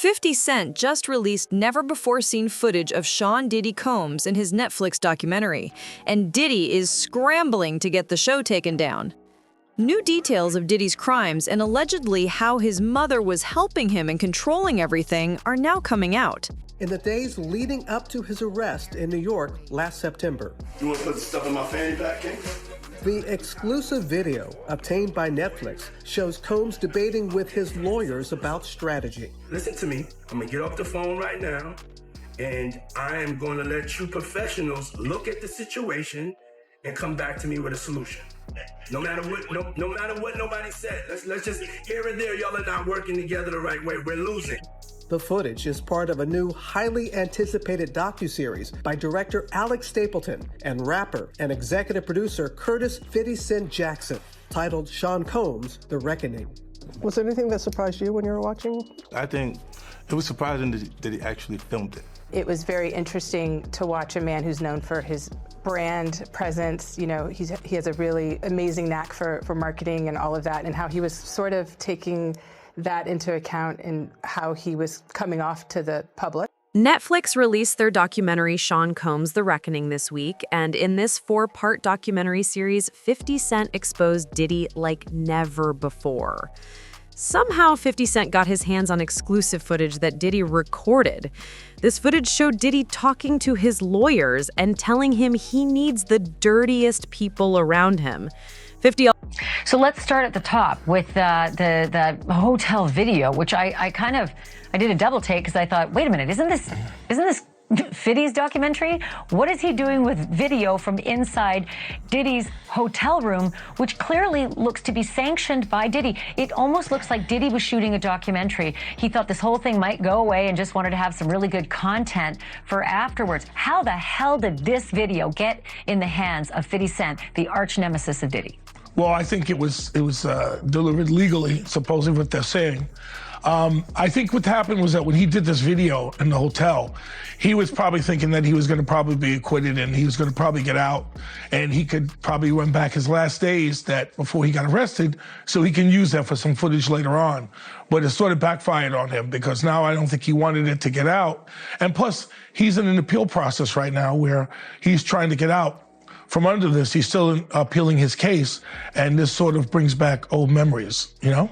50 Cent just released never-before-seen footage of Sean Diddy Combs in his Netflix documentary, and Diddy is scrambling to get the show taken down. New details of Diddy's crimes and allegedly how his mother was helping him and controlling everything are now coming out. In the days leading up to his arrest in New York last September. You want to put the stuff in my fanny pack, King? The exclusive video obtained by Netflix shows Combs debating with his lawyers about strategy. Listen to me. I'm going to get off the phone right now, and I am going to let you professionals look at the situation and come back to me with a solution. No matter what, no matter what nobody said. Let's just, here and there, y'all are not working together the right way. We're losing. The footage is part of a new, highly anticipated docuseries by director Alex Stapleton and rapper and executive producer Curtis 50 Cent Jackson, titled Sean Combs: The Reckoning. Was there anything that surprised you when you were watching? I think it was surprising that he actually filmed it. It was very interesting to watch a man who's known for his brand presence. You know, he has a really amazing knack for marketing and all of that, and how he was sort of taking that into account in how he was coming off to the public. Netflix released their documentary Sean Combs: The Reckoning this week, and in this 4-part documentary series, 50 Cent exposed Diddy like never before. Somehow, 50 Cent got his hands on exclusive footage that Diddy recorded. This footage showed Diddy talking to his lawyers and telling him he needs the dirtiest people around him. 50. So let's start at the top with the hotel video, which I did a double take because I thought, wait a minute, isn't this Fiddy's documentary? What is he doing with video from inside Diddy's hotel room, which clearly looks to be sanctioned by Diddy? It almost looks like Diddy was shooting a documentary. He thought this whole thing might go away and just wanted to have some really good content for afterwards. How the hell did this video get in the hands of 50 Cent, the arch nemesis of Diddy? Well, I think it was delivered legally, supposedly what they're saying. I think what happened was that when he did this video in the hotel, he was probably thinking that he was going to probably be acquitted and he was going to probably get out and he could probably run back his last days that before he got arrested so he can use that for some footage later on. But it sort of backfired on him because now I don't think he wanted it to get out. And plus, he's in an appeal process right now where he's trying to get out from under this. He's still appealing his case, and this sort of brings back old memories, you know?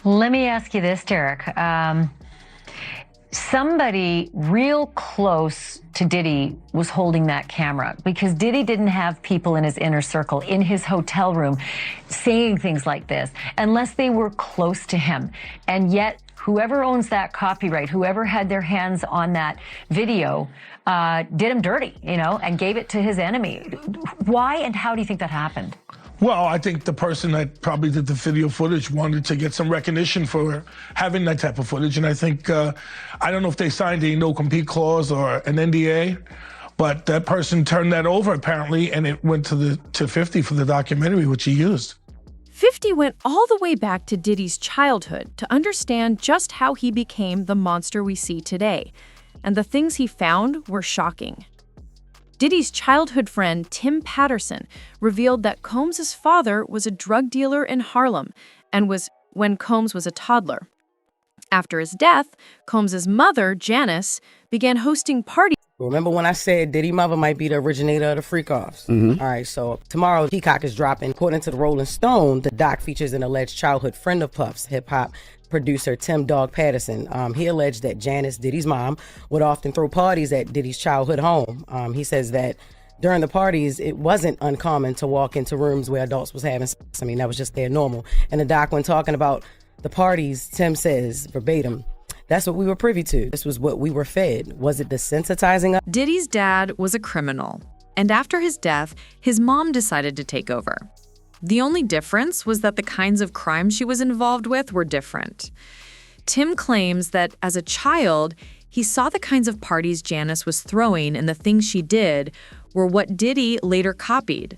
Let me ask you this, Derek. Somebody real close to Diddy was holding that camera because Diddy didn't have people in his inner circle, in his hotel room, saying things like this unless they were close to him. And yet, whoever owns that copyright, whoever had their hands on that video, did him dirty, you know, and gave it to his enemy. Why and how do you think that happened? Well, I think the person that probably did the video footage wanted to get some recognition for having that type of footage. And I think, I don't know if they signed a no-compete clause or an NDA, but that person turned that over apparently, and it went to 50 for the documentary, which he used. 50 went all the way back to Diddy's childhood to understand just how he became the monster we see today. And the things he found were shocking. Diddy's childhood friend, Tim Patterson, revealed that Combs' father was a drug dealer in Harlem and was when Combs was a toddler. After his death, Combs' mother, Janice, began hosting parties. Remember when I said Diddy mother might be the originator of the freak-offs? All right, so tomorrow Peacock is dropping. According to the Rolling Stone, the doc features an alleged childhood friend of Puff's, hip-hop producer Tim Dog Patterson. He alleged that Janice, Diddy's mom, would often throw parties at Diddy's childhood home. He says that during the parties, it wasn't uncommon to walk into rooms where adults was having sex. I mean, that was just their normal. And the doc, when talking about the parties, Tim says, verbatim, "That's what we were privy to. This was what we were fed. Was it desensitizing us?" Diddy's dad was a criminal, and after his death, his mom decided to take over. The only difference was that the kinds of crimes she was involved with were different. Tim claims that as a child, he saw the kinds of parties Janice was throwing and the things she did were what Diddy later copied.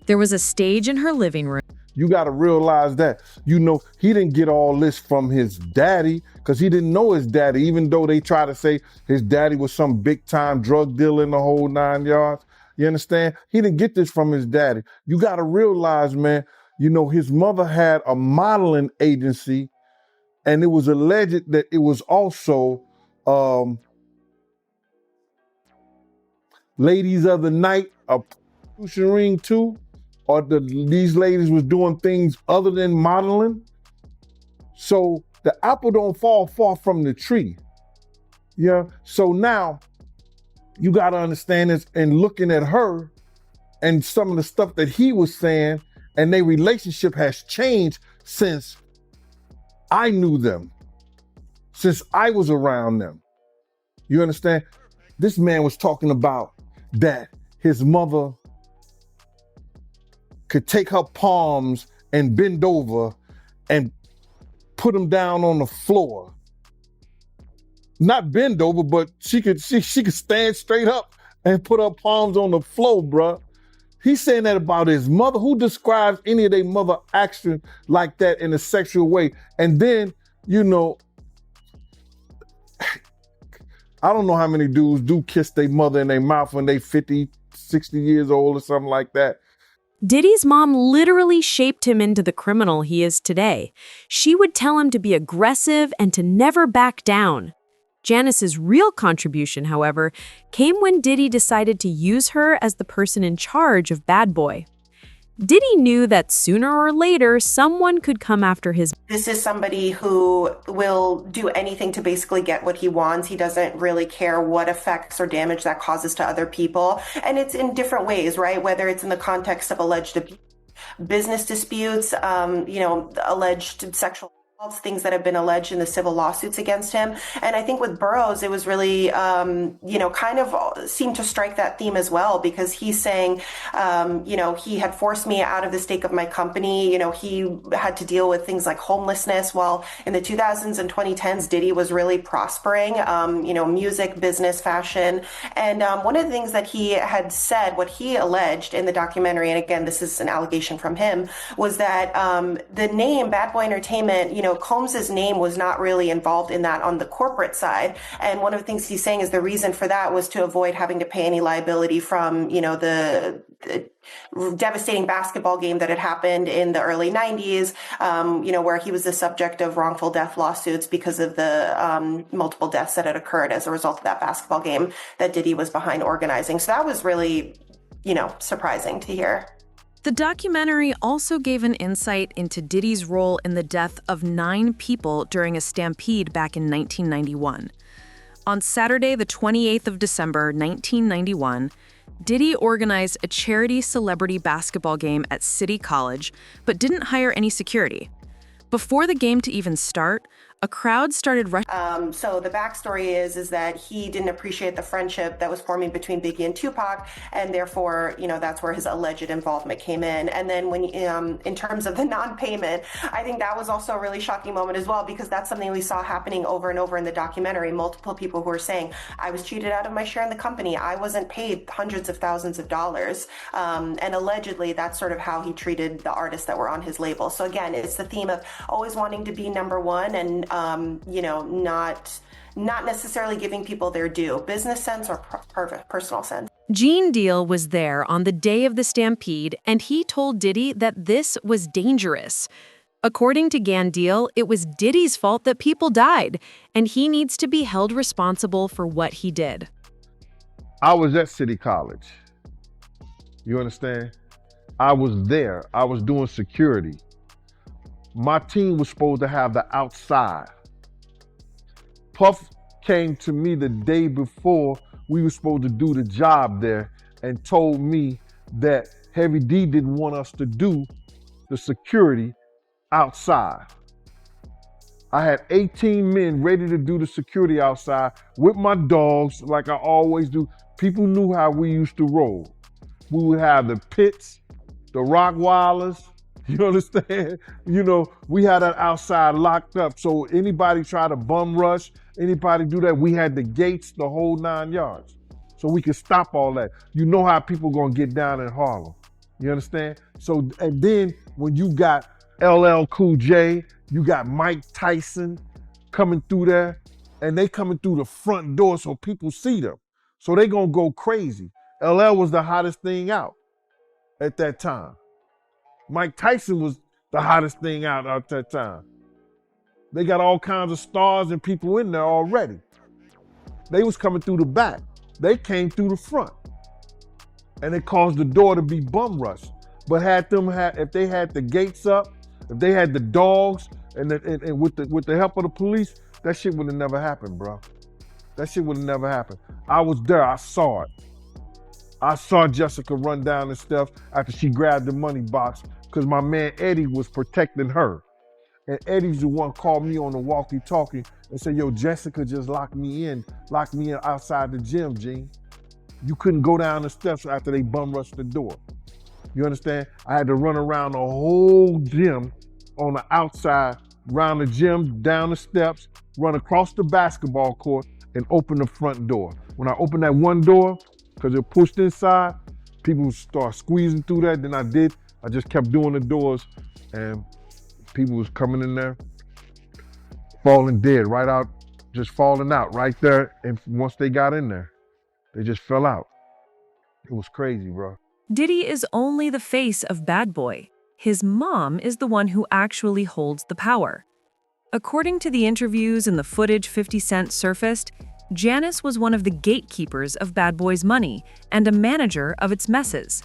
There was a stage in her living room. You got to realize that, you know, he didn't get all this from his daddy because he didn't know his daddy, even though they try to say his daddy was some big time drug dealer in the whole 9 yards. You understand? He didn't get this from his daddy. You got to realize, man, you know, his mother had a modeling agency And it was alleged that it was also ladies of the night, a prostitution ring too, or these ladies was doing things other than modeling. So the apple don't fall far from the tree. Yeah. So now you got to understand this, and looking at her and some of the stuff that he was saying, and their relationship has changed since I knew them, since I was around them. You understand? This man was talking about that his mother could take her palms and bend over and put them down on the floor. Not bend over, but she could stand straight up and put her palms on the floor, bruh. He's saying that about his mother. Who describes any of their mother action like that in a sexual way? And then, you know, I don't know how many dudes do kiss their mother in their mouth when they 50, 60 years old or something like that. Diddy's mom literally shaped him into the criminal he is today. She would tell him to be aggressive and to never back down. Janice's real contribution, however, came when Diddy decided to use her as the person in charge of Bad Boy. Diddy knew that sooner or later, someone could come after his. This is somebody who will do anything to basically get what he wants. He doesn't really care what effects or damage that causes to other people. And it's in different ways, right? Whether it's in the context of alleged abuse, business disputes, alleged sexual things that have been alleged in the civil lawsuits against him. And I think with Burroughs, it was really, kind of seemed to strike that theme as well, because he's saying, he had forced me out of the stake of my company. He had to deal with things like homelessness, while in the 2000s and 2010s, Diddy was really prospering, music, business, fashion. And one of the things that he had said, what he alleged in the documentary, and again, this is an allegation from him, was that the name Bad Boy Entertainment, Combs's name was not really involved in that on the corporate side. And one of the things he's saying is the reason for that was to avoid having to pay any liability from, the devastating basketball game that had happened in the early 90s, where he was the subject of wrongful death lawsuits because of the multiple deaths that had occurred as a result of that basketball game that Diddy was behind organizing. So that was really, surprising to hear. The documentary also gave an insight into Diddy's role in the death of 9 people during a stampede back in 1991. On Saturday, the 28th of December, 1991, Diddy organized a charity celebrity basketball game at City College, but didn't hire any security. Before the game to even start, a crowd started rushing. So the backstory is that he didn't appreciate the friendship that was forming between Biggie and Tupac, and therefore, that's where his alleged involvement came in. And then when, in terms of the non-payment, I think that was also a really shocking moment as well, because that's something we saw happening over and over in the documentary. Multiple people who were saying, I was cheated out of my share in the company. I wasn't paid hundreds of thousands of dollars. And allegedly, that's sort of how he treated the artists that were on his label. So again, it's the theme of always wanting to be number one and not necessarily giving people their due, business sense or personal sense. Gene Deal was there on the day of the stampede, and he told Diddy that this was dangerous. According to Gan Deal, it was Diddy's fault that people died, and he needs to be held responsible for what he did. I was at City College. You understand? I was there. I was doing security. My team was supposed to have the outside. Puff came to me the day before we were supposed to do the job there and told me that Heavy D didn't want us to do the security outside. I had 18 men ready to do the security outside with my dogs like I always do. People knew how we used to roll. We would have the pits, the Rockwilders. You understand? We had that outside locked up. So anybody try to bum rush, anybody do that, we had the gates, the whole 9 yards. So we could stop all that. You know how people gonna get down in Harlem. You understand? So, and then when you got LL Cool J, you got Mike Tyson coming through there, and they coming through the front door so people see them. So they gonna go crazy. LL was the hottest thing out at that time. Mike Tyson was the hottest thing out at that time. They got all kinds of stars and people in there already. They was coming through the back. They came through the front. And it caused the door to be bum rushed. But if they had the gates up, if they had the dogs, and with the help of the police, that shit would have never happened, bro. That shit would have never happened. I was there, I saw it. I saw Jessica run down the steps after she grabbed the money box because my man Eddie was protecting her. And Eddie's the one called me on the walkie-talkie and said, yo, Jessica just locked me in outside the gym, Gene. You couldn't go down the steps after they bum rushed the door. You understand? I had to run around the whole gym on the outside, around the gym, down the steps, run across the basketball court, and open the front door. When I opened that one door, because it pushed inside, people start squeezing through that. Then I just kept doing the doors, and people was coming in there, falling dead, right out, just falling out right there. And once they got in there, they just fell out. It was crazy, bro. Diddy is only the face of Bad Boy. His mom is the one who actually holds the power. According to the interviews and the footage 50 Cent surfaced, Janice was one of the gatekeepers of Bad Boy's money and a manager of its messes.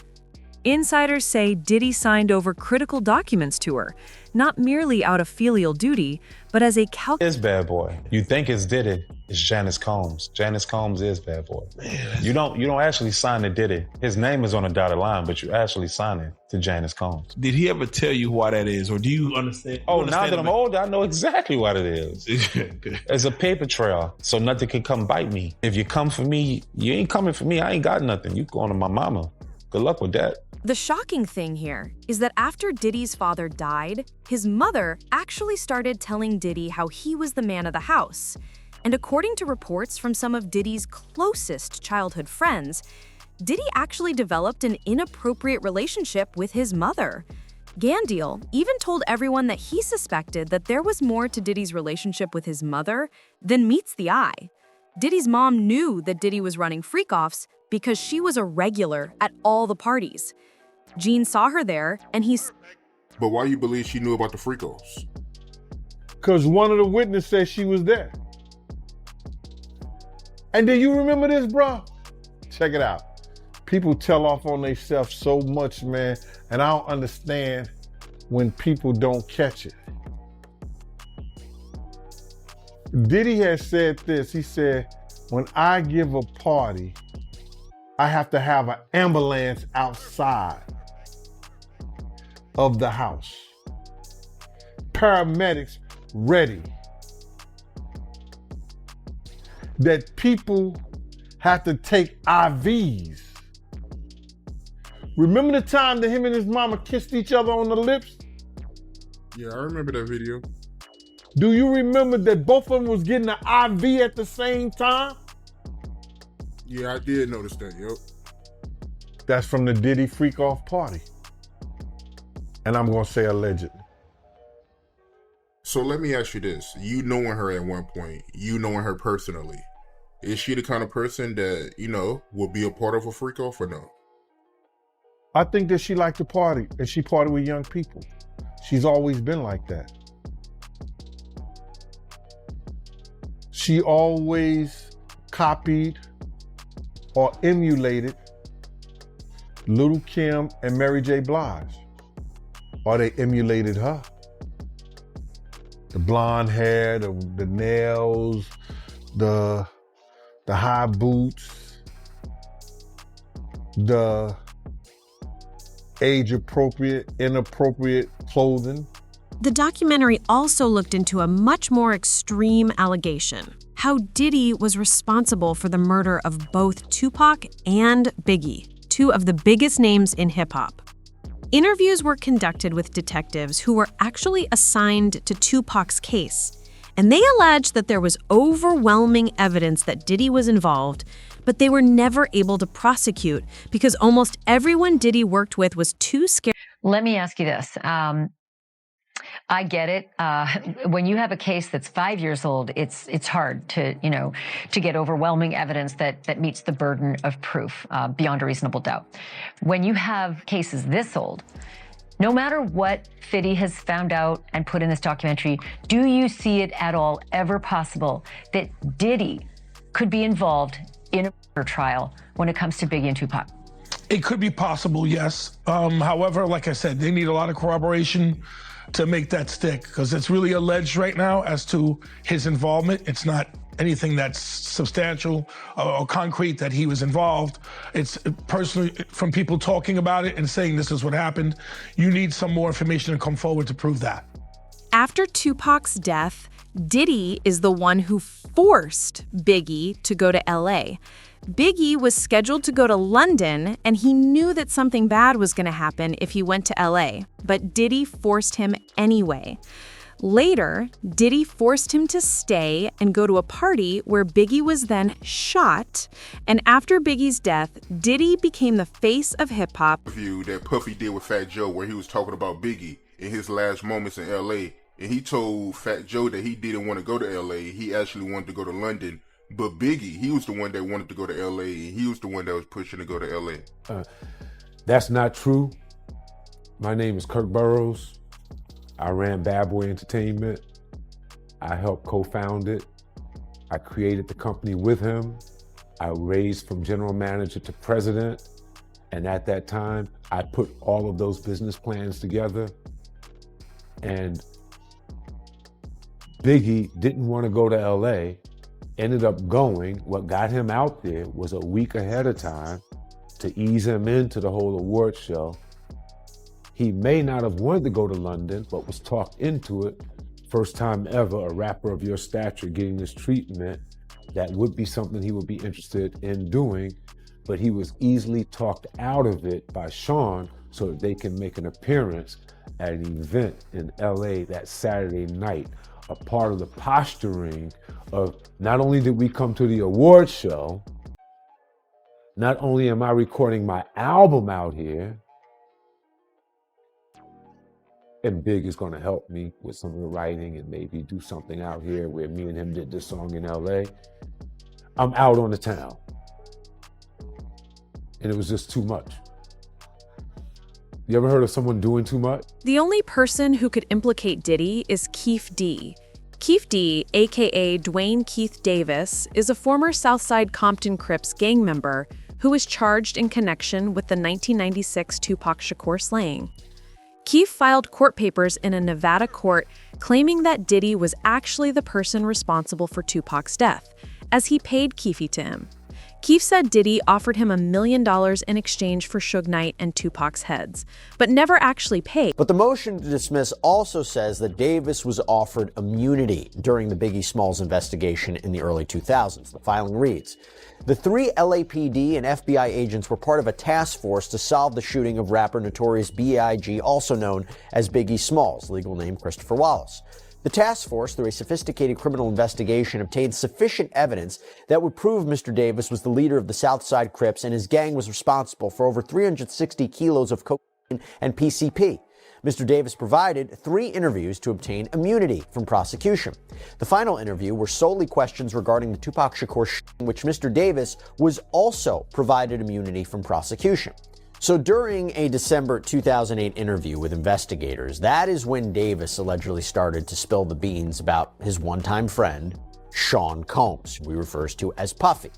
Insiders say Diddy signed over critical documents to her, not merely out of filial duty, but as a It's Bad Boy. You think it's Diddy, it's Janice Combs. Janice Combs is Bad Boy. You don't actually sign to Diddy. His name is on a dotted line, but you actually sign it to Janice Combs. Did he ever tell you why that is, or do you understand? Oh, now that I'm older, I know exactly what it is. It's a paper trail, so nothing can come bite me. If you come for me, you ain't coming for me. I ain't got nothing. You going to my mama. Good luck with that. The shocking thing here is that after Diddy's father died, his mother actually started telling Diddy how he was the man of the house. And according to reports from some of Diddy's closest childhood friends, Diddy actually developed an inappropriate relationship with his mother. Gandiel even told everyone that he suspected that there was more to Diddy's relationship with his mother than meets the eye. Diddy's mom knew that Diddy was running freak-offs because she was a regular at all the parties. Gene saw her there, and But why you believe she knew about the freak-offs? Because one of the witnesses said she was there. And do you remember this, bro? Check it out. People tell off on themselves so much, man, and I don't understand when people don't catch it. Diddy has said this. He said, when I give a party, I have to have an ambulance outside of the house. Paramedics ready. That people have to take IVs. Remember the time that him and his mama kissed each other on the lips? Yeah, I remember that video. Do you remember that both of them was getting an IV at the same time? Yeah, I did notice that, yep. That's from the Diddy freak-off party. And I'm gonna say allegedly. So let me ask you this. You knowing her at one point, you knowing her personally, is she the kind of person that, would be a part of a freak-off or no? I think that she liked to party, and she partied with young people. She's always been like that. She always copied or emulated Lil' Kim and Mary J. Blige. Or they emulated her. The blonde hair, the nails, the high boots, the age-appropriate, inappropriate clothing. The documentary also looked into a much more extreme allegation: how Diddy was responsible for the murder of both Tupac and Biggie, two of the biggest names in hip-hop. Interviews were conducted with detectives who were actually assigned to Tupac's case, and they alleged that there was overwhelming evidence that Diddy was involved, but they were never able to prosecute because almost everyone Diddy worked with was too scared. Let me ask you this. I get it. When you have a case that's 5 years old, it's hard to get overwhelming evidence that meets the burden of proof beyond a reasonable doubt. When you have cases this old, No matter what Fiddy has found out and put in this documentary, do you see it at all ever possible that Diddy could be involved in a murder trial when it comes to Biggie and Tupac? It could be possible, yes. However, like I said, they need a lot of corroboration to make that stick, because it's really alleged right now as to his involvement. It's not anything that's substantial or concrete that he was involved. It's personally from people talking about it and saying this is what happened. You need some more information to come forward to prove that. After Tupac's death, Diddy is the one who forced Biggie to go to LA. Biggie was scheduled to go to London, and he knew that something bad was going to happen if he went to LA, but Diddy forced him anyway. Later, Diddy forced him to stay and go to a party where Biggie was then shot, and after Biggie's death, Diddy became the face of hip-hop. Interview that Puffy did with Fat Joe where he was talking about Biggie in his last moments in LA, and he told Fat Joe that he didn't want to go to LA, he actually wanted to go to London, but Biggie, he was the one that wanted to go to LA, and he was the one that was pushing to go to LA. That's not true. My name is Kirk Burrows. I ran Bad Boy Entertainment. I helped co-found it. I created the company with him. I raised from general manager to president. And at that time, I put all of those business plans together. And Biggie didn't want to go to LA, ended up going. What got him out there was a week ahead of time to ease him into the whole award show. He may not have wanted to go to London, but was talked into it. First time ever, a rapper of your stature getting this treatment, that would be something he would be interested in doing, but he was easily talked out of it by Sean so that they can make an appearance at an event in LA that Saturday night. A part of the posturing of not only did we come to the award show, not only am I recording my album out here, and Big is going to help me with some of the writing and maybe do something out here where me and him did this song in LA. I'm out on the town. And it was just too much. You ever heard of someone doing too much? The only person who could implicate Diddy is Keefe D. Keefe D, aka Dwayne Keith Davis, is a former Southside Compton Crips gang member who was charged in connection with the 1996 Tupac Shakur slaying. Keefe filed court papers in a Nevada court claiming that Diddy was actually the person responsible for Tupac's death, as he paid Keefe to him. Keefe said Diddy offered him $1 million in exchange for Suge Knight and Tupac's heads, but never actually paid. But the motion to dismiss also says that Davis was offered immunity during the Biggie Smalls investigation in the early 2000s. The filing reads, the 3 LAPD and FBI agents were part of a task force to solve the shooting of rapper Notorious B.I.G., also known as Biggie Smalls, legal name Christopher Wallace. The task force, through a sophisticated criminal investigation, obtained sufficient evidence that would prove Mr. Davis was the leader of the Southside Crips and his gang was responsible for over 360 kilos of cocaine and PCP. Mr. Davis provided 3 interviews to obtain immunity from prosecution. The final interview were solely questions regarding the Tupac Shakur shooting, in which Mr. Davis was also provided immunity from prosecution. So during a December 2008 interview with investigators, that is when Davis allegedly started to spill the beans about his one-time friend, Sean Combs, who he refers to as Puffy.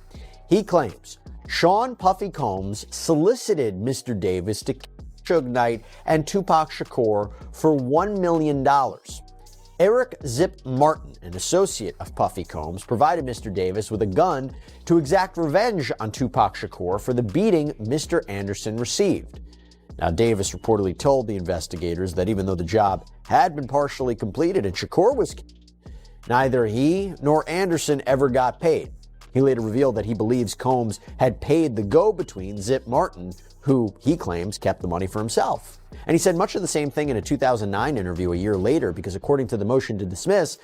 He claims Sean Puffy Combs solicited Mr. Davis to kill Suge Knight and Tupac Shakur for $1 million. Eric Zip Martin, an associate of Puffy Combs, provided Mr. Davis with a gun to exact revenge on Tupac Shakur for the beating Mr. Anderson received. Now, Davis reportedly told the investigators that even though the job had been partially completed and Shakur was killed, neither he nor Anderson ever got paid. He later revealed that he believes Combs had paid the go-between Zip Martin, who he claims kept the money for himself. And he said much of the same thing in a 2009 interview a year later, because according to the motion to dismiss,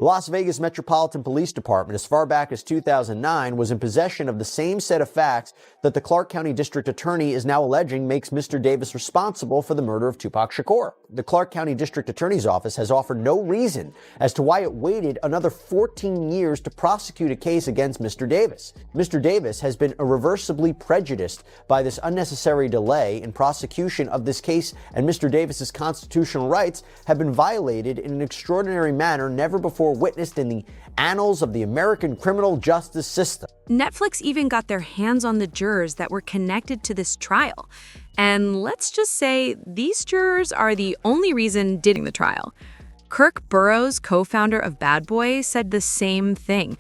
The Las Vegas Metropolitan Police Department, as far back as 2009, was in possession of the same set of facts that the Clark County District Attorney is now alleging makes Mr. Davis responsible for the murder of Tupac Shakur. The Clark County District Attorney's Office has offered no reason as to why it waited another 14 years to prosecute a case against Mr. Davis. Mr. Davis has been irreversibly prejudiced by this unnecessary delay in prosecution of this case, and Mr. Davis's constitutional rights have been violated in an extraordinary manner never before witnessed in the annals of the American criminal justice system. Netflix even got their hands on the jurors that were connected to this trial. And let's just say these jurors are the only reason Diddy the trial. Kirk Burrows, co-founder of Bad Boy, said the same thing.